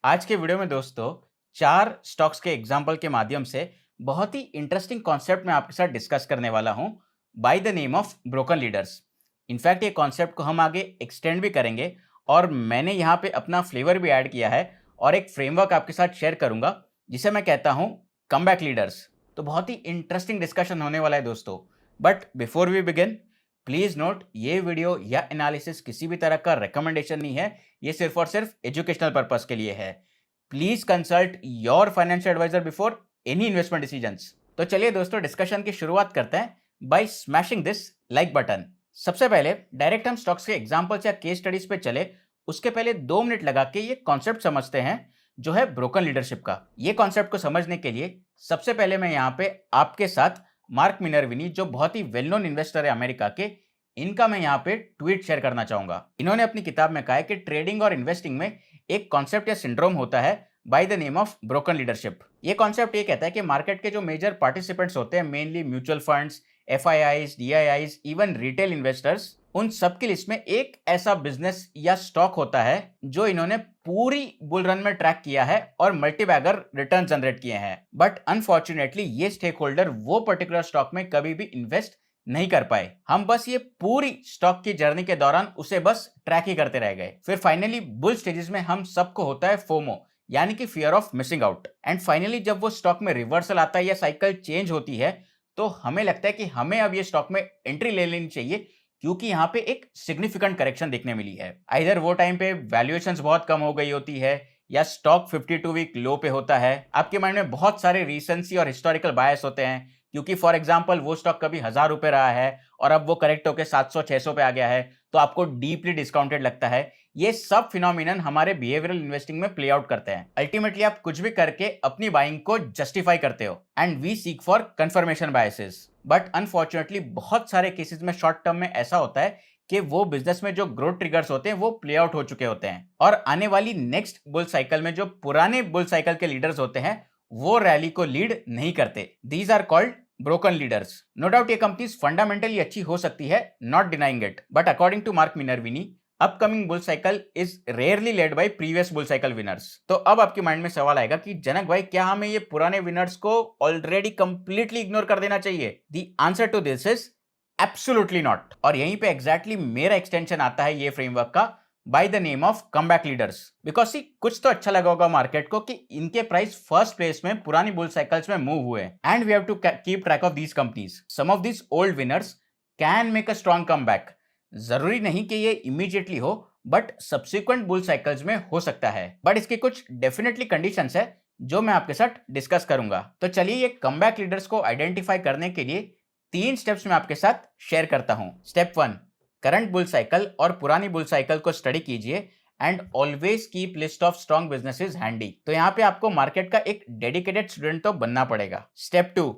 आज के वीडियो में दोस्तों 4 स्टॉक्स के एग्जाम्पल के माध्यम से बहुत ही इंटरेस्टिंग कॉन्सेप्ट मैं आपके साथ डिस्कस करने वाला हूं bye the name of broken leaders. In fact ये कॉन्सेप्ट को हम आगे एक्सटेंड भी करेंगे और मैंने यहाँ पे अपना फ्लेवर भी ऐड किया है और एक फ्रेमवर्क आपके साथ शेयर करूंगा जिसे मैं कहता हूँ कम बैक लीडर्स। तो बहुत ही इंटरेस्टिंग डिस्कशन होने वाला है दोस्तों। But before we begin, please note ये वीडियो या एनालिसिस किसी भी तरह का रिकमेंडेशन नहीं है, ये सिर्फ और सिर्फ एजुकेशनल पर्पस के लिए है। Please consult your financial advisor before any investment decisions. तो चलिए दोस्तों डिस्कशन की शुरुआत करते हैं by smashing this like button. सबसे पहले डायरेक्ट हम स्टॉक्स के एग्जांपल्स या केस स्टडीज पे चले उसके पहले 2 मिनट लगा के ये कॉन्सेप्ट समझते हैं जो है ब्रोकन लीडरशिप का। ये कॉन्सेप्ट को समझने के लिए सबसे पहले मैं यहाँ पे आपके साथ मार्क मिनर्विनी, जो बहुत ही वेल नोन इन्वेस्टर है अमेरिका के, इनका मैं यहाँ पे ट्वीट शेयर करना चाहूंगा। इन्होंने अपनी किताब में कहा है कि ट्रेडिंग और इन्वेस्टिंग में एक कॉन्सेप्ट या सिंड्रोम होता है bye the name of broken leadership. ये कॉन्सेप्ट ये कहता है कि मार्केट के जो मेजर पार्टिसिपेंट्स होते हैं, mainly mutual funds, FIIs, DIIs, even retail investors, उन सबकी लिस्ट में एक ऐसा बिजनेस या स्टॉक होता है जो इन्होंने पूरी बुल रन में ट्रैक किया है और मल्टीबैगर रिटर्न जनरेट किए हैं। बट अनफॉर्चुनेटली ये स्टेक होल्डर वो पर्टिकुलर स्टॉक में कभी भी इन्वेस्ट नहीं कर पाए। हम बस ये पूरी स्टॉक की जर्नी के दौरान उसे बस ट्रैक ही करते रह गए। फिर फाइनली बुल स्टेजेस में हम सबको होता है फोमो, यानी कि fear of missing out. And finally जब वो स्टॉक में रिवर्सल आता है या साइकिल चेंज होती है तो हमें लगता है कि हमें अब ये स्टॉक में एंट्री ले लेनी चाहिए क्योंकि यहाँ पे एक सिग्निफिकेंट करेक्शन देखने मिली है। आइदर वो टाइम पे वैल्यूएशंस बहुत कम हो गई होती है या स्टॉक 52 वीक लो पे होता है। आपके माइंड में बहुत सारे रीसेंसी और हिस्टोरिकल बायस होते हैं क्योंकि फॉर एग्जांपल वो स्टॉक कभी 1000 रुपए रहा है और अब वो करेक्ट होकर 700-600 पे आ गया है तो आपको डीपली डिस्काउंटेड लगता है। ये सब फिनोमिनन हमारे बिहेवियरल इन्वेस्टिंग में प्ले आउट करते हैं। अल्टीमेटली आप कुछ भी करके अपनी बाइंग को जस्टिफाई करते हो and we seek for confirmation biases. But unfortunately बहुत सारे केसेस में शॉर्ट टर्म में ऐसा होता है कि वो बिजनेस में जो ग्रोथ ट्रिगर्स होते हैं वो प्ले आउट हो चुके होते हैं और आने वाली नेक्स्ट बुल साइकिल में जो पुराने बुल साइकिल के लीडर्स होते हैं वो रैली को लीड नहीं करते। These are called broken leaders. No doubt ये कंपनीज फंडामेंटली अच्छी हो सकती है, not denying it, but according to Mark Minervini upcoming bull cycle is rarely led by previous bull cycle winners. तो अब आपके माइंड में सवाल आएगा कि जनक भाई क्या हमें ये पुराने विनर्स को ऑलरेडी कंप्लीटली इग्नोर कर देना चाहिए? The answer to this is absolutely not. और यहीं पे एग्जैक्टली मेरा एक्सटेंशन आता है ये फ्रेमवर्क का by the name of comeback leaders. Because see कुछ तो अच्छा लगा होगा मार्केट को कि इनके प्राइस फर्स्ट प्लेस में पुरानी बुल साइकिल्स में मूव हुए and we have to keep track of these companies. Some of these old winners can make a strong comeback. जरूरी नहीं कि ये इमीडिएटली हो बट सब्सिक्वेंट बुल साइकिल्स में हो सकता है। बट इसके कुछ डेफिनेटली कंडीशंस है जो मैं आपके साथ डिस्कस करूंगा। तो चलिए ये कमबैक लीडर्स को आइडेंटिफाई करने के लिए 3 स्टेप्स मैं आपके साथ शेयर करता हूं। स्टेप 1, करंट बुल साइकिल और पुरानी बुल साइकिल को स्टडी कीजिए and always keep list of strong businesses handy. तो यहाँ पे आपको मार्केट का एक डेडिकेटेड स्टूडेंट तो बनना पड़ेगा। Step 2,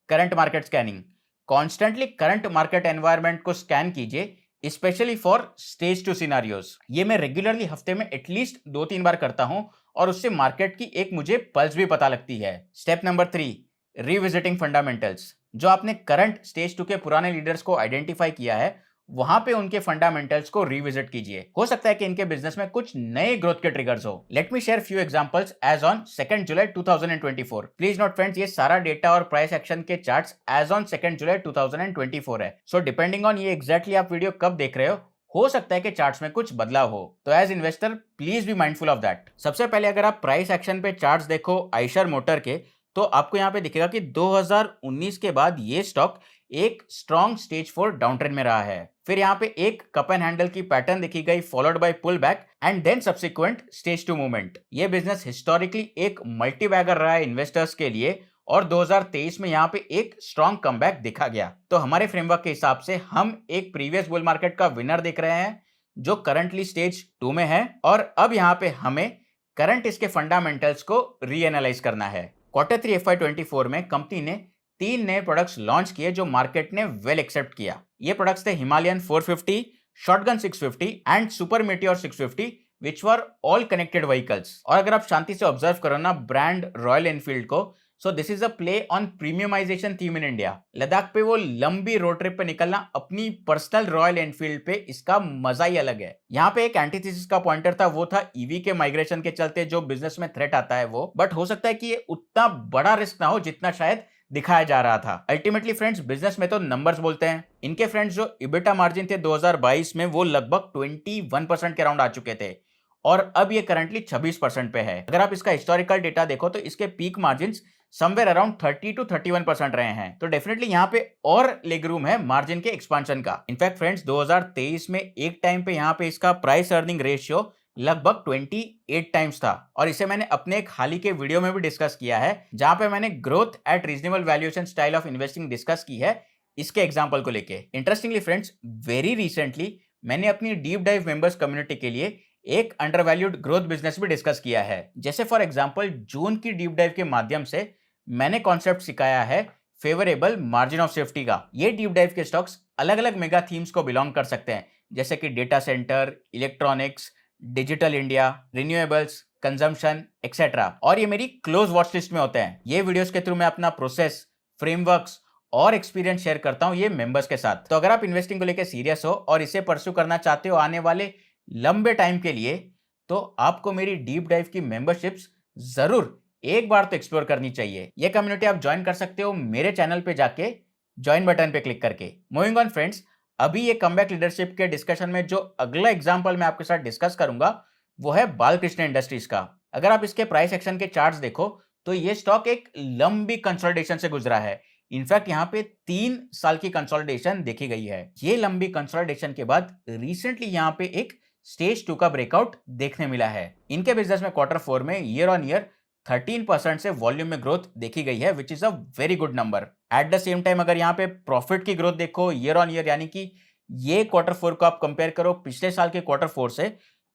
current market scanning. Constantly current market environment को स्कैन कीजिए, स्पेशली फॉर स्टेज 2 सिनारियोज। ये मैं रेगुलरली हफ्ते में एटलीस्ट 2-3 बार करता हूं और उससे मार्केट की एक मुझे पल्स भी पता लगती है। Step number 3, revisiting fundamentals. जो आपने करंट स्टेज 2 के पुराने लीडर्स को आइडेंटिफाई किया है वहां पे उनके फंडामेंटल्स को रिविजिट कीजिए। हो सकता है कि इनके बिजनेस में कुछ नए ग्रोथ के ट्रिगर्स हो। Let me share few examples as on 2 July 2024। Please note friends, ये सारा डेटा और प्राइस एक्शन के चार्ट्स एज ऑन 2 जुलाई 2024 है। सो डिपेंडिंग ऑन ये एग्जैक्टली आप वीडियो कब देख रहे हो सकता है कि चार्ट्स में कुछ बदलाव हो। तो as investor please be mindful of that. सबसे पहले अगर आप प्राइस एक्शन पे चार्ट्स देखो आइशर मोटर के तो आपको यहाँ पे दिखेगा कि 2019 के बाद ये स्टॉक एक स्ट्रॉन्ग स्टेज 4 डाउन ट्रेंड में रहा है। फिर यहाँ पे एक कप एंड हैंडल की पैटर्न दिखी गई followed by pull back and then subsequent stage 2 movement. ये बिजनेस हिस्टोरिकली एक मल्टीबैगर रहा है इन्वेस्टर्स के लिए और 2023 में यहाँ पे एक स्ट्रॉन्ग कमबैक दिखा गया। तो हमारे फ्रेमवर्क के हिसाब से हम एक प्रीवियस बुल मार्केट का विनर देख रहे हैं जो करंटली स्टेज 2 में है और अब यहाँ पे हमें करंट इसके फंडामेंटल्स को रीएनालाइज करना है। Q3 FY24 में कंपनी ने 3 नए प्रोडक्ट्स लॉन्च किए जो मार्केट ने वेल एक्सेप्ट किया। ये प्रोडक्ट्स थे Himalayan 450, shotgun 650 and super meteor 650 which were all connected vehicles. और अगर आप शांति से ऑब्जर्व करो ना ब्रांड रॉयल एनफील्ड को, so this is a play on premiumization theme in India. Ladakh पे वो लंबी रोड ट्रिप पे निकलना अपनी पर्सनल रॉयल एनफील्ड पे, इसका मजा ही अलग है। यहाँ पे एक एंटीथेसिस का पॉइंटर था, वो था ईवी के माइग्रेशन के चलते जो बिजनेस में थ्रेट आता है वो, बट हो सकता है कि ये उतना बड़ा रिस्क ना हो जितना शायद दिखाया जा रहा था। अल्टीमेटली फ्रेंड्स, बिजनेस में तो नंबर्स बोलते हैं। इनके फ्रेंड्स जो इबिटा मार्जिन थे 2022 में, वो लगभग 21% के अराउंड आ चुके थे और अब ये करंटली 26% पे है। अगर आप इसका हिस्टोरिकल डेटा देखो तो इसके peak margin somewhere around 30 to 31% रहे हैं। तो डेफिनेटली यहाँ पे और लेग रूम है मार्जिन के एक्सपांशन का। इनफैक्ट फ्रेंड्स, 2023 में एक टाइम पे यहाँ पे इसका प्राइस अर्निंग रेशियो लगभग 28 टाइम्स था और इसे मैंने अपने एक हाल ही के वीडियो में भी डिस्कस किया है, जहां पे मैंने growth at reasonable valuation style of investing discuss की है इसके एग्जांपल को लेके। इंटरेस्टिंगली फ्रेंड्स, वेरी रिसेंटली मैंने अपनी डीप डाइव मेंबर्स कम्युनिटी के लिए एक अंडरवैल्यूड ग्रोथ बिजनेस भी डिस्कस किया है। जैसे फॉर एग्जांपल, जून की डीप डाइव के माध्यम से मैंने कॉन्सेप्ट सिखाया है फेवरेबल मार्जिन ऑफ सेफ्टी का। ये डीप डाइव के स्टॉक्स अलग अलग मेगा थीम्स को बिलोंग कर सकते हैं, जैसे कि data centre, electronics, digital India, renewables, consumption etcetera. और ये मेरी क्लोज वॉच लिस्ट में होते हैं। ये वीडियोस के थ्रू मैं अपना प्रोसेस, फ्रेमवर्क्स और एक्सपीरियंस शेयर करता हूं ये मेंबर्स के साथ। तो अगर आप इन्वेस्टिंग को लेकर सीरियस हो और इसे परस्यू करना चाहते हो आने वाले लंबे टाइम के लिए, तो आपको मेरी डीप डाइव की मेंबरशिप्स जरूर एक बार तो एक्सप्लोर करनी चाहिए। ये कम्युनिटी आप ज्वाइन कर सकते हो मेरे चैनल पे जाके ज्वाइन बटन पे क्लिक करके। मूविंग ऑन फ्रेंड्स, अभी ये कमबैक लीडरशिप के डिस्कशन में जो अगला एग्जांपल मैं आपके साथ डिस्कस करूंगा वो है बालकृष्ण इंडस्ट्रीज का। अगर आप इसके प्राइस एक्शन के चार्ट्स देखो तो ये स्टॉक एक लंबी कंसोलिडेशन से गुजरा है। इनफैक्ट यहाँ पे 3 साल की कंसोलिडेशन देखी गई है। ये लंबी कंसोलिडेशन के बाद रिसेंटली यहाँ पे एक स्टेज 2 का ब्रेकआउट देखने मिला है। इनके बिजनेस में Q4 में ईयर ऑन ईयर 13% से वॉल्यूम में ग्रोथ देखी गई है, which is a very good number. Eight the same time अगर यहाँ पे प्रॉफिट की ग्रोथ देखो ईयर ऑन ईयर, यानी कि ये Q4 को आप कंपेयर करो पिछले साल के Q4 से,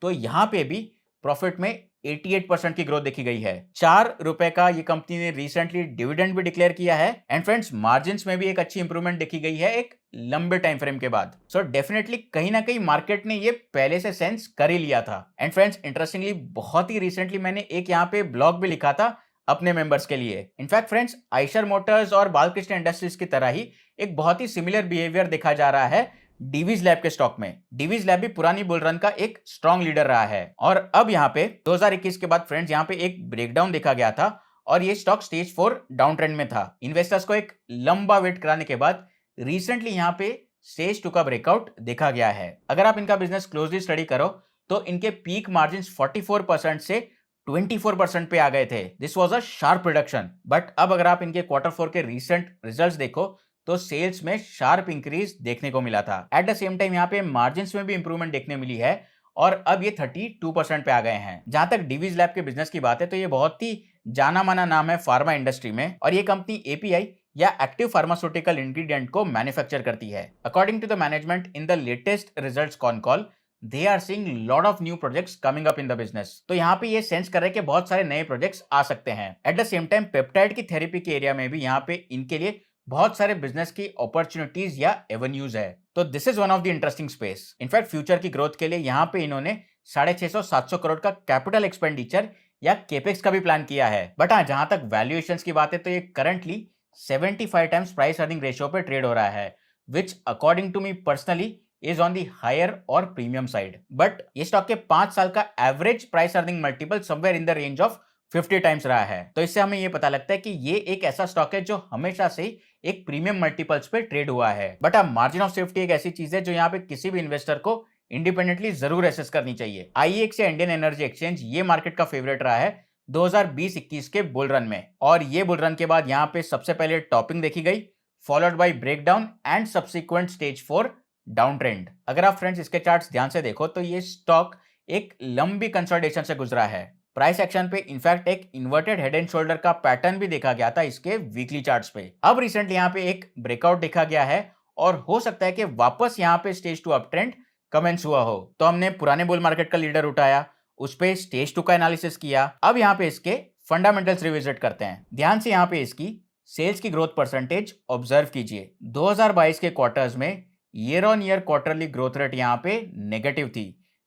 तो यहाँ पे भी प्रॉफिट में 88% की ग्रोथ देखी गई है। 4 रुपए का ये कंपनी ने रिसेंटली डिविडेंड भी डिक्लेयर किया है। एंड फ्रेंड्स, मार्जिन्स में भी एक अच्छी इंप्रूवमेंट देखी गई है एक लंबे टाइम फ्रेम के बाद। सो डेफिनेटली कहीं ना कहीं मार्केट ने ये पहले से सेंस कर ही लिया था। एंड फ्रेंड्स, इंटरेस्टिंगली बहुत ही रिसेंटली मैंने एक यहाँ पे ब्लॉग भी लिखा था अपने मेंबर्स के लिए। इनफैक्ट फ्रेंड्स, आइशर मोटर्स और बालकृष्ण इंडस्ट्रीज की तरह ही एक बहुत ही सिमिलर बिहेवियर देखा जा रहा है डीवीज लैब के स्टॉक में। डीवीज लैब भी पुरानी बुल रन का एक स्ट्रॉन्ग लीडर रहा है और अब यहाँ पे 2021 के बाद फ्रेंड्स यहाँ पे एक ब्रेकडाउन देखा गया था और ये स्टॉक स्टेज 4 डाउन ट्रेंड में था। इन्वेस्टर्स को एक लंबा वेट कराने के बाद रिसेंटली यहाँ पे स्टेज 2 का ब्रेकआउट देखा गया है। अगर आप इनका बिजनेस क्लोजली स्टडी करो तो इनके पीक मार्जिन 44% से 24% पे आ गए थे। This was a sharp reduction. But अब अगर आप इनके Q4 के रिसेंट रिजल्ट्स देखो तो सेल्स में शार्प इंक्रीज देखने को मिला था। एट द सेम टाइम यहाँ पे मार्जिन्स में भी इंप्रूवमेंट देखने मिली है और अब ये 32% पे आ गए हैं। जहां तक डीवीज लैब के बिजनेस की बात है तो ये बहुत ही जाना माना नाम है फार्मा इंडस्ट्री में और ये कंपनी एपीआई या एक्टिव फार्मास्यूटिकल इंग्रेडिएंट को मैन्युफैक्चर करती है। According to the management in the latest results con call, they are seeing lot of new projects coming up in the business। तो यहाँ पे ये सेंस कर रहे हैं कि बहुत सारे नए प्रोजेक्ट्स आ सकते हैं। Eight the same time peptide की थेरेपी के एरिया में भी यहाँ पे इनके लिए बहुत सारे बिजनेस की अपॉर्चुनिटीज या एवेन्यूज है। तो this is one of the interesting space. In fact future की ग्रोथ के लिए यहाँ पे इन्होंने 650-700 करोड़ का कैपिटल एक्सपेंडिचर या केपेक्स का भी प्लान किया है। बट हाँ, जहां तक वैल्यूएशंस की बात है तो ये currently 75 times price earning ratio पे ट्रेड हो रहा है, which according to me personally is on the higher और प्रीमियम साइड। बट ये स्टॉक के 5 साल का average price earning multiple somewhere in the range of 50 times रहा है। तो इससे हमें ये पता लगता है कि ये एक ऐसा स्टॉक है जो हमेशा से एक प्रीमियम मल्टीपल्स पे ट्रेड हुआ है। बट अब मार्जिन ऑफ सेफ्टी एक ऐसी चीज है जो यहाँ पे किसी भी इन्वेस्टर को इंडिपेंडेंटली जरूर एसेस करनी चाहिए। आईएक्स या इंडियन एनर्जी एक्सचेंज ये मार्केट का फेवरेट रहा है 2020-21 के बुल रन में और ये बुल रन के बाद यहाँ पे सबसे पहले टॉपिंग देखी गई, followed bye breakdown and subsequent stage 4 down trend. अगर आप फ्रेंड्स इसके चार्ट्स ध्यान से देखो तो ये स्टॉक एक लंबी कंसोलिडेशन से गुजरा है। प्राइस एक्शन पे इनफैक्ट एक इन्वर्टेड हेड एंड शोल्डर का पैटर्न भी देखा गया था इसके वीकली चार्ट्स पे। अब रिसेंटली यहाँ पे एक ब्रेकआउट देखा गया है और हो सकता है कि वापस यहाँ पे स्टेज 2 अप ट्रेंड कमेंस हुआ हो। तो हमने पुराने बुल मार्केट का लीडर उठाया, उस पे स्टेज 2 का एनालिसिस किया। अब यहाँ पे इसके फंडामेंटल्स रिविजिट करते हैं। ध्यान से यहाँ पे इसकी सेल्स की ग्रोथ परसेंटेज ऑब्जर्व कीजिए। 2022 के क्वार्टर्स में year on year quarterly growth rate यहाँ पे नेगेटिव थी,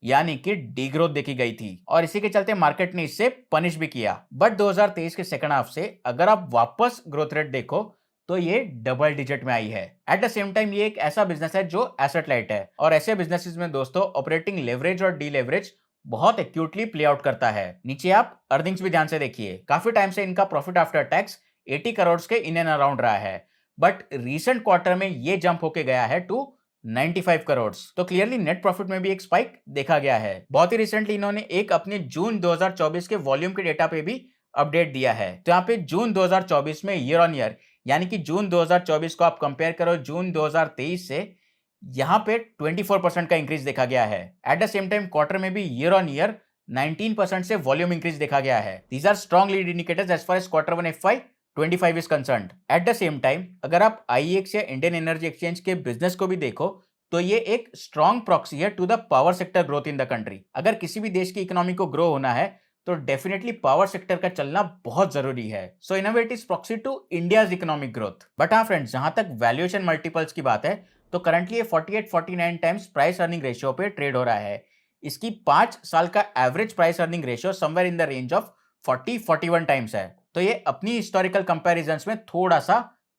यानी कि डीग्रोथ देखी गई थी और इसी के चलते मार्केट ने इससे पनिश भी किया। बट 2023 के सेकंड हाफ से अगर आप वापस ग्रोथ रेट देखो तो ये डबल डिजिट में आई है। एट द सेम टाइम ये एक ऐसा बिजनेस है जो एसेट लाइट है और ऐसे बिजनेसेस में दोस्तों ऑपरेटिंग लेवरेज और डी लेवरेज बहुत एक्यूटली प्ले आउट करता है। नीचे आप अर्निंग्स भी ध्यान से देखिए, काफी टाइम से इनका प्रॉफिट आफ्टर टैक्स 80 करोड़ के इन एंड अराउंड रहा है, बट रीसेंट क्वार्टर में ये जंप होके गया है टू 95 करोड़। तो क्लियरली नेट प्रॉफिट में भी एक स्पाइक देखा गया है। बहुत ही रिसेंटली इन्होंने एक अपने जून 2024 के वॉल्यूम के डेटा पे भी अपडेट दिया है। तो यहाँ पे जून 2024 में ईयर ऑन ईयर यानी कि जून 2024 को आप कंपेयर करो जून 2023 से, यहां पे 24% का इंक्रीज देखा गया है। Eight the same time quarter में भी ईयर ऑन ईयर 19% से वॉल्यूम इंक्रीज देखा गया है। These are strong lead indicators as far as quarter one FY25 is concerned. At the same time अगर आप IEX या इंडियन एनर्जी एक्सचेंज के बिजनेस को भी देखो तो ये एक स्ट्रॉन्ग प्रॉक्सी है to the power sector growth in the country. अगर किसी भी देश की इकोनॉमी को ग्रो होना है तो डेफिनेटली पावर सेक्टर का चलना बहुत जरूरी है। So in a way it is proxy to India's economic growth. But हाँ फ्रेंड्स, जहां तक वैल्यूएशन मल्टीपल्स की बात है तो करंटली ये 48-49 टाइम्स प्राइस अर्निंग रेशियो पे ट्रेड हो रहा है। इसकी 5 साल का average price earning ratio somewhere in the range of 40-41 times है। तो ये अपनी हिस्टोरिकल कंपैरिजंस में थोड़ा सा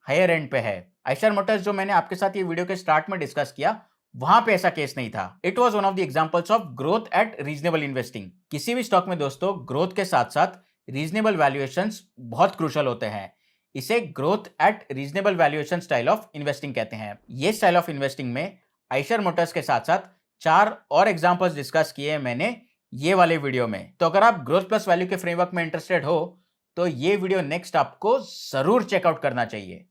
हायर एंड पे है। आइशर मोटर्स जो मैंने आपके साथ ये वीडियो के स्टार्ट में डिस्कस किया, वहां पे ऐसा केस नहीं था। It was one of the examples of growth at reasonable investing. किसी भी स्टॉक में दोस्तों ग्रोथ के साथ साथ रीजनेबल वैल्यूएशंस बहुत क्रूशल होते हैं। इसे growth at reasonable valuation style of investing कहते हैं। ये स्टाइल ऑफ इन्वेस्टिंग में आइशर मोटर्स के साथ साथ 4 और एग्जांपल्स डिस्कस किए हैं मैंने ये वाले वीडियो में। तो अगर आप ग्रोथ प्लस वैल्यू के फ्रेमवर्क में इंटरेस्टेड हो तो ये वीडियो नेक्स्ट आपको जरूर चेकआउट करना चाहिए।